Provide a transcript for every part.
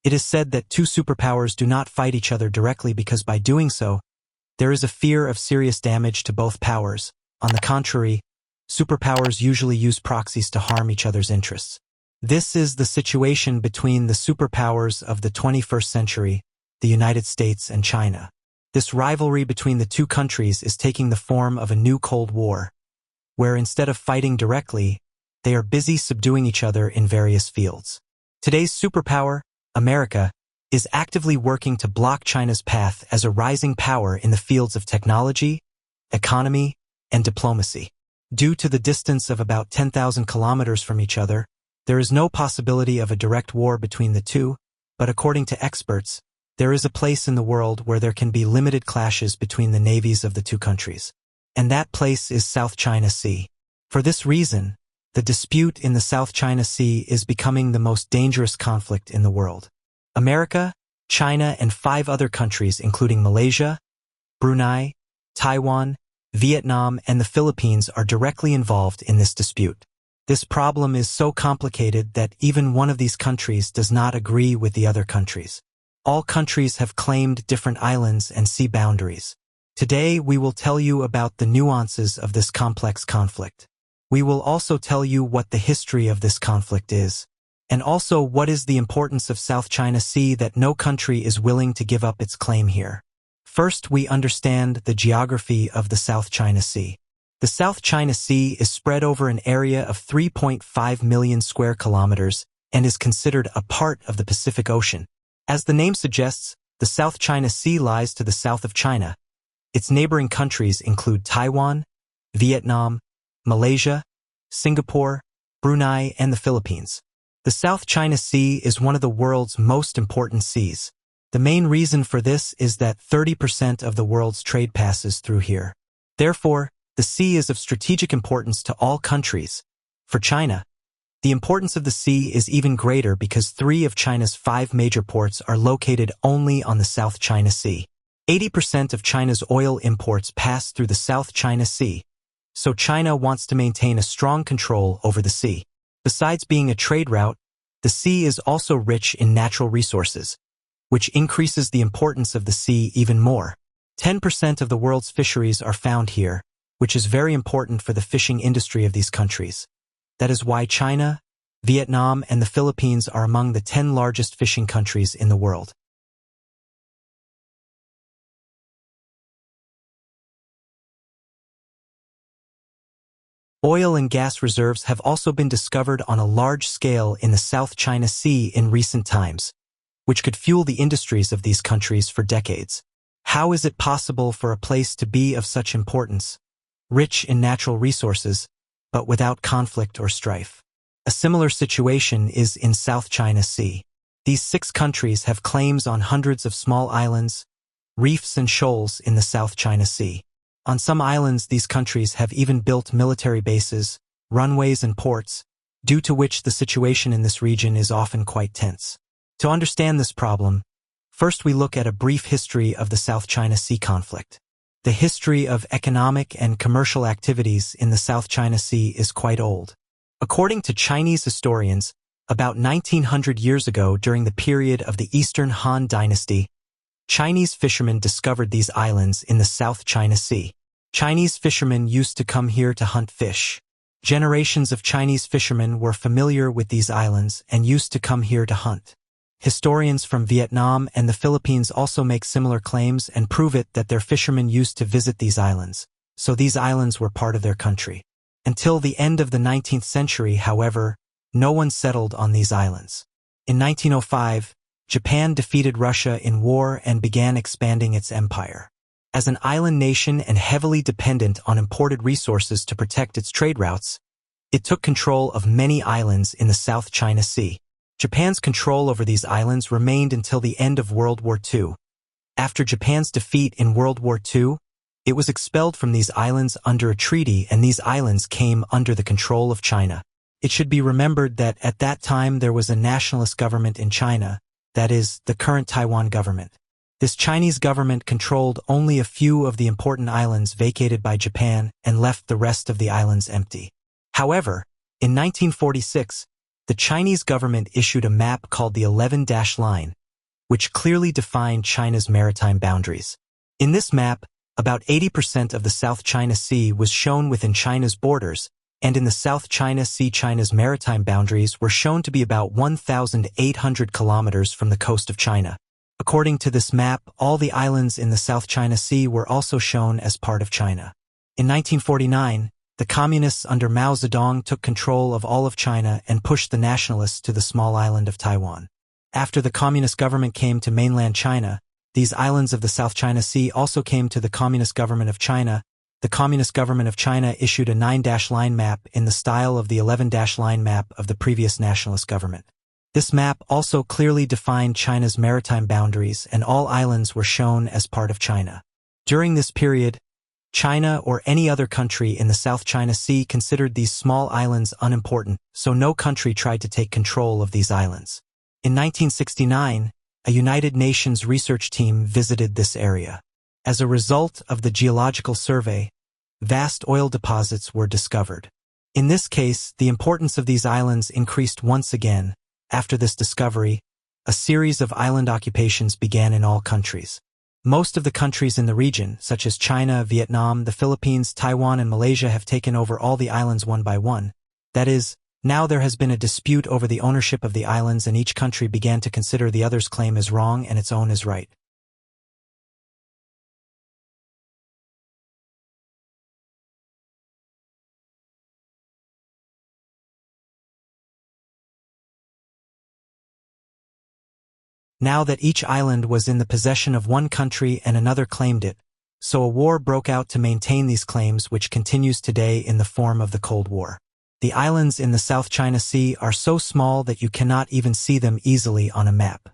It is said that two superpowers do not fight each other directly because by doing so, there is a fear of serious damage to both powers. On the contrary, superpowers usually use proxies to harm each other's interests. This is the situation between the superpowers of the 21st century, the United States and China. This rivalry between the two countries is taking the form of a new Cold War, where instead of fighting directly, they are busy subduing each other in various fields. Today's superpower, America, is actively working to block China's path as a rising power in the fields of technology, economy, and diplomacy. Due to the distance of about 10,000 kilometers from each other, there is no possibility of a direct war between the two, but according to experts, there is a place in the world where there can be limited clashes between the navies of the two countries. And that place is South China Sea. For this reason, the dispute in the South China Sea is becoming the most dangerous conflict in the world. America, China, and 5 other countries including Malaysia, Brunei, Taiwan, Vietnam, and the Philippines are directly involved in this dispute. This problem is so complicated that even one of these countries does not agree with the other countries. All countries have claimed different islands and sea boundaries. Today, we will tell you about the nuances of this complex conflict. We will also tell you what the history of this conflict is, and also what is the importance of South China Sea that no country is willing to give up its claim here. First, we understand the geography of the South China Sea. The South China Sea is spread over an area of 3.5 million square kilometers and is considered a part of the Pacific Ocean. As the name suggests, the South China Sea lies to the south of China. Its neighboring countries include Taiwan, Vietnam, Malaysia, Singapore, Brunei, and the Philippines. The South China Sea is one of the world's most important seas. The main reason for this is that 30% of the world's trade passes through here. Therefore, the sea is of strategic importance to all countries. For China, the importance of the sea is even greater because 3 of China's 5 major ports are located only on the South China Sea. 80% of China's oil imports pass through the South China Sea, so China wants to maintain a strong control over the sea. Besides being a trade route, the sea is also rich in natural resources, which increases the importance of the sea even more. 10% of the world's fisheries are found here, which is very important for the fishing industry of these countries. That is why China, Vietnam, and the Philippines are among the 10 largest fishing countries in the world. Oil and gas reserves have also been discovered on a large scale in the South China Sea in recent times, which could fuel the industries of these countries for decades. How is it possible for a place to be of such importance, rich in natural resources, but without conflict or strife? A similar situation is in South China Sea. These 6 countries have claims on hundreds of small islands, reefs, and shoals in the South China Sea. On some islands, these countries have even built military bases, runways, and ports, due to which the situation in this region is often quite tense. To understand this problem, first we look at a brief history of the South China Sea conflict. The history of economic and commercial activities in the South China Sea is quite old. According to Chinese historians, about 1900 years ago during the period of the Eastern Han Dynasty, Chinese fishermen discovered these islands in the South China Sea. Chinese fishermen used to come here to hunt fish. Generations of Chinese fishermen were familiar with these islands and used to come here to hunt. Historians from Vietnam and the Philippines also make similar claims and prove it that their fishermen used to visit these islands, so these islands were part of their country. Until the end of the 19th century, however, no one settled on these islands. In 1905, Japan defeated Russia in war and began expanding its empire. As an island nation and heavily dependent on imported resources to protect its trade routes, it took control of many islands in the South China Sea. Japan's control over these islands remained until the end of World War II. After Japan's defeat in World War II, it was expelled from these islands under a treaty, and these islands came under the control of China. It should be remembered that at that time there was a nationalist government in China, that is, the current Taiwan government. This Chinese government controlled only a few of the important islands vacated by Japan and left the rest of the islands empty. However, in 1946, the the Chinese government issued a map called the 11-dash line, which clearly defined China's maritime boundaries. In this map, about 80% of the South China Sea was shown within China's borders, and in the South China Sea, China's maritime boundaries were shown to be about 1,800 kilometers from the coast of China. According to this map, all the islands in the South China Sea were also shown as part of China. In 1949, the communists under Mao Zedong took control of all of China and pushed the nationalists to the small island of Taiwan. After the communist government came to mainland China, these islands of the South China Sea also came to the Communist Government of China. The Communist Government of China issued a 9-dash line map in the style of the 11-dash line map of the previous nationalist government. This map also clearly defined China's maritime boundaries, and all islands were shown as part of China. During this period, China or any other country in the South China Sea considered these small islands unimportant, so no country tried to take control of these islands. In 1969, a United Nations research team visited this area. As a result of the geological survey, vast oil deposits were discovered. In this case, the importance of these islands increased once again. After this discovery, a series of island occupations began in all countries. Most of the countries in the region, such as China, Vietnam, the Philippines, Taiwan, and Malaysia, have taken over all the islands one by one. That is, now there has been a dispute over the ownership of the islands, and each country began to consider the other's claim as wrong and its own as right. Now that each island was in the possession of one country and another claimed it, so a war broke out to maintain these claims, which continues today in the form of the Cold War. The islands in the South China Sea are so small that you cannot even see them easily on a map.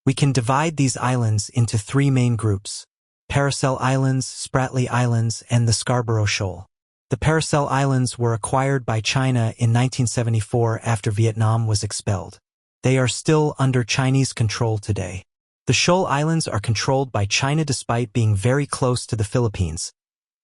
We can divide these islands into three main groups: Paracel Islands, Spratly Islands, and the Scarborough Shoal. The Paracel Islands were acquired by China in 1974 after Vietnam was expelled. They are still under Chinese control today. The Shoal Islands are controlled by China despite being very close to the Philippines.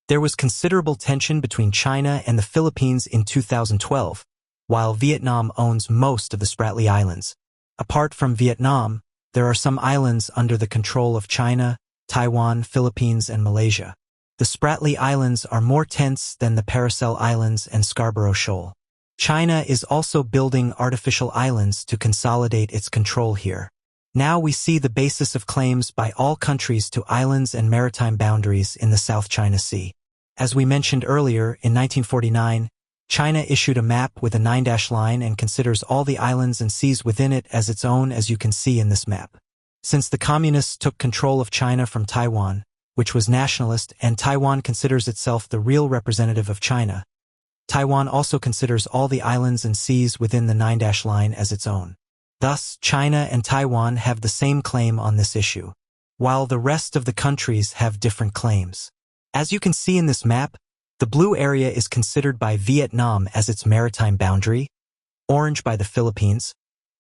There was considerable tension between China and the Philippines in 2012, while Vietnam owns most of the Spratly Islands. Apart from Vietnam, there are some islands under the control of China, Taiwan, Philippines, and Malaysia. The Spratly Islands are more tense than the Paracel Islands and Scarborough Shoal. China is also building artificial islands to consolidate its control here. Now we see the basis of claims by all countries to islands and maritime boundaries in the South China Sea. As we mentioned earlier, in 1949, China issued a map with a 9-dash line and considers all the islands and seas within it as its own, as you can see in this map. Since the communists took control of China from Taiwan, which was nationalist, and Taiwan considers itself the real representative of China, Taiwan also considers all the islands and seas within the 9-dash line as its own. Thus, China and Taiwan have the same claim on this issue, while the rest of the countries have different claims. As you can see in this map, the blue area is considered by Vietnam as its maritime boundary, orange by the Philippines,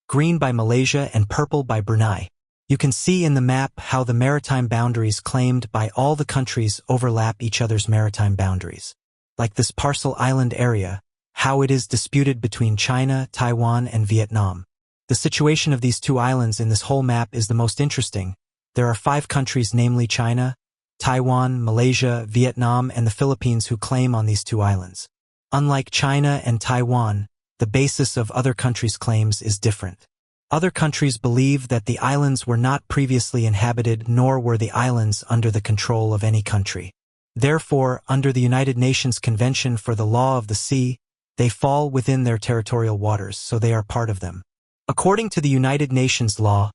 green by Malaysia, and purple by Brunei. You can see in the map how the maritime boundaries claimed by all the countries overlap each other's maritime boundaries. Like this Parcel Island area, how it is disputed between China, Taiwan, and Vietnam. The situation of these two islands in this whole map is the most interesting. There are 5 countries, namely China, Taiwan, Malaysia, Vietnam, and the Philippines, who claim on these 2 islands. Unlike China and Taiwan, the basis of other countries' claims is different. Other countries believe that the islands were not previously inhabited, nor were the islands under the control of any country. Therefore, under the United Nations Convention for the Law of the Sea, they fall within their territorial waters, so they are part of them. According to the United Nations law,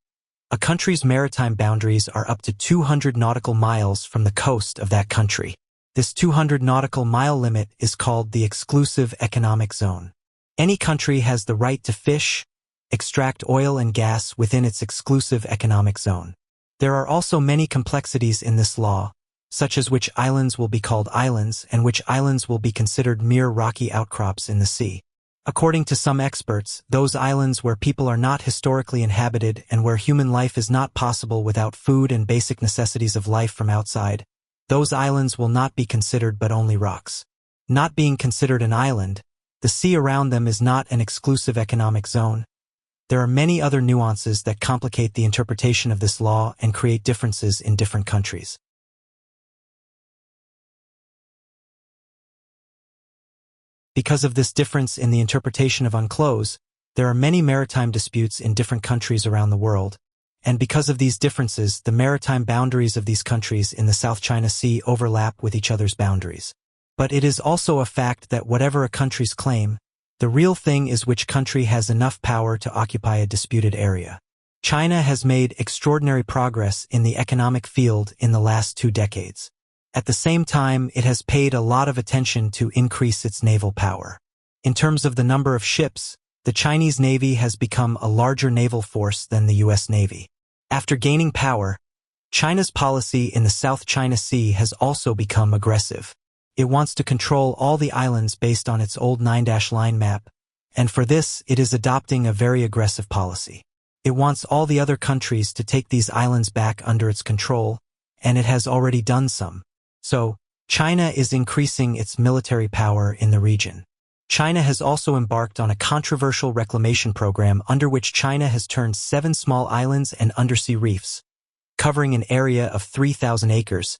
a country's maritime boundaries are up to 200 nautical miles from the coast of that country. This 200 nautical mile limit is called the exclusive economic zone. Any country has the right to fish, extract oil and gas within its exclusive economic zone. There are also many complexities in this law, such as which islands will be called islands and which islands will be considered mere rocky outcrops in the sea. According to some experts, those islands where people are not historically inhabited and where human life is not possible without food and basic necessities of life from outside, those islands will not be considered but only rocks. Not being considered an island, the sea around them is not an exclusive economic zone, there are many other nuances that complicate the interpretation of this law and create differences in different countries. Because of this difference in the interpretation of UNCLOS, there are many maritime disputes in different countries around the world, and because of these differences, the maritime boundaries of these countries in the South China Sea overlap with each other's boundaries. But it is also a fact that whatever a country's claim, the real thing is which country has enough power to occupy a disputed area. China has made extraordinary progress in the economic field in the last 2 decades. At the same time, it has paid a lot of attention to increase its naval power. In terms of the number of ships, the Chinese Navy has become a larger naval force than the U.S. Navy. After gaining power, China's policy in the South China Sea has also become aggressive. It wants to control all the islands based on its old 9-line map, and for this it is adopting a very aggressive policy. It wants all the other countries to take these islands back under its control, and it has already done some. So, China is increasing its military power in the region. China has also embarked on a controversial reclamation program under which China has turned 7 small islands and undersea reefs, covering an area of 3,000 acres,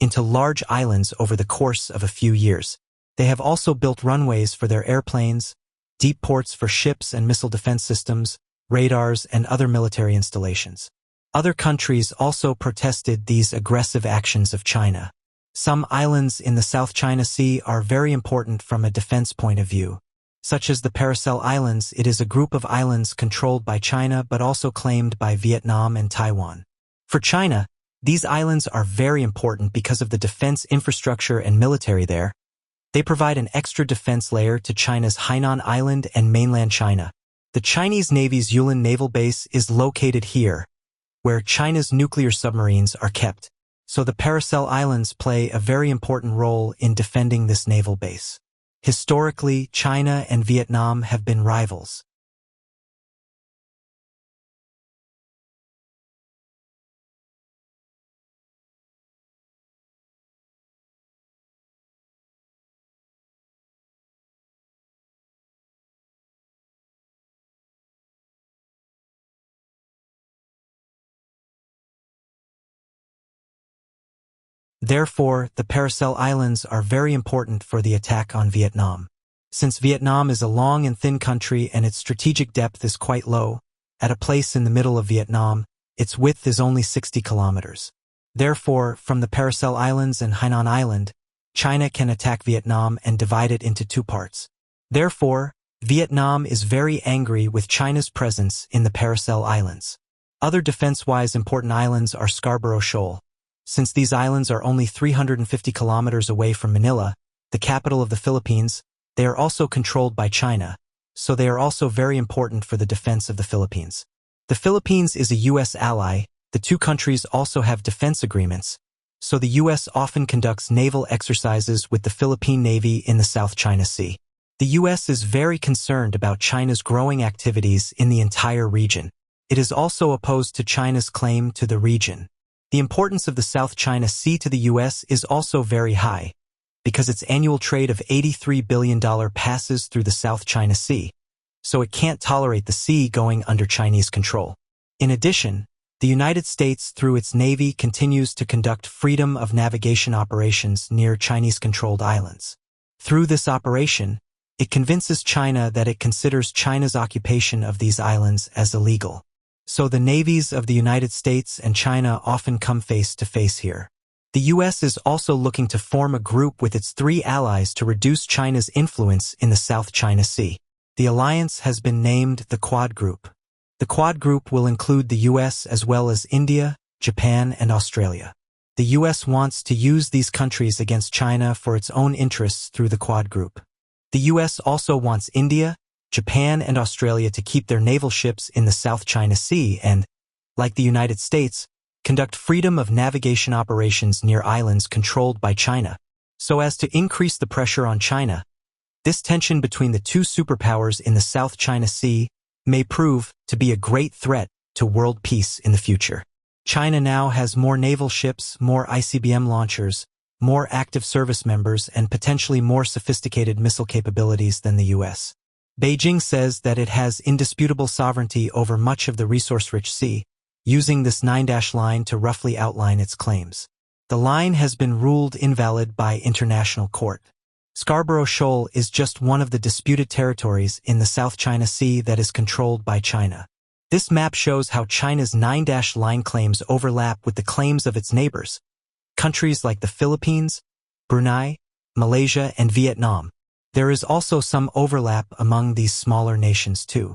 into large islands over the course of a few years. They have also built runways for their airplanes, deep ports for ships and missile defense systems, radars, and other military installations. Other countries also protested these aggressive actions of China. Some islands in the South China Sea are very important from a defense point of view. Such as the Paracel Islands, it is a group of islands controlled by China but also claimed by Vietnam and Taiwan. For China, these islands are very important because of the defense infrastructure and military there. They provide an extra defense layer to China's Hainan Island and mainland China. The Chinese Navy's Yulin Naval Base is located here, where China's nuclear submarines are kept. So the Paracel Islands play a very important role in defending this naval base. Historically, China and Vietnam have been rivals. Therefore, the Paracel Islands are very important for the attack on Vietnam. Since Vietnam is a long and thin country and its strategic depth is quite low, at a place in the middle of Vietnam, its width is only 60 kilometers. Therefore, from the Paracel Islands and Hainan Island, China can attack Vietnam and divide it into 2 parts. Therefore, Vietnam is very angry with China's presence in the Paracel Islands. Other defense-wise important islands are Scarborough Shoal. Since these islands are only 350 kilometers away from Manila, the capital of the Philippines, they are also controlled by China, so they are also very important for the defense of the Philippines. The Philippines is a U.S. ally. The 2 countries also have defense agreements, so the U.S. often conducts naval exercises with the Philippine Navy in the South China Sea. The U.S. is very concerned about China's growing activities in the entire region. It is also opposed to China's claim to the region. The importance of the South China Sea to the U.S. is also very high, because its annual trade of $83 billion passes through the South China Sea, so it can't tolerate the sea going under Chinese control. In addition, the United States, through its Navy, continues to conduct freedom of navigation operations near Chinese-controlled islands. Through this operation, it convinces China that it considers China's occupation of these islands as illegal. So the navies of the United States and China often come face to face here. The U.S. is also looking to form a group with its 3 allies to reduce China's influence in the South China Sea. The alliance has been named the Quad Group. The Quad Group will include the U.S. as well as India, Japan, and Australia. The U.S. wants to use these countries against China for its own interests through the Quad Group. The U.S. also wants India, Japan, and Australia to keep their naval ships in the South China Sea and, like the United States, conduct freedom of navigation operations near islands controlled by China, so as to increase the pressure on China. This tension between the 2 superpowers in the South China Sea may prove to be a great threat to world peace in the future. China now has more naval ships, more ICBM launchers, more active service members, and potentially more sophisticated missile capabilities than the U.S. Beijing says that it has indisputable sovereignty over much of the resource-rich sea, using this 9-line to roughly outline its claims. The line has been ruled invalid by international court. Scarborough Shoal is just one of the disputed territories in the South China Sea that is controlled by China. This map shows how China's 9-line claims overlap with the claims of its neighbors, countries like the Philippines, Brunei, Malaysia, and Vietnam. There is also some overlap among these smaller nations too.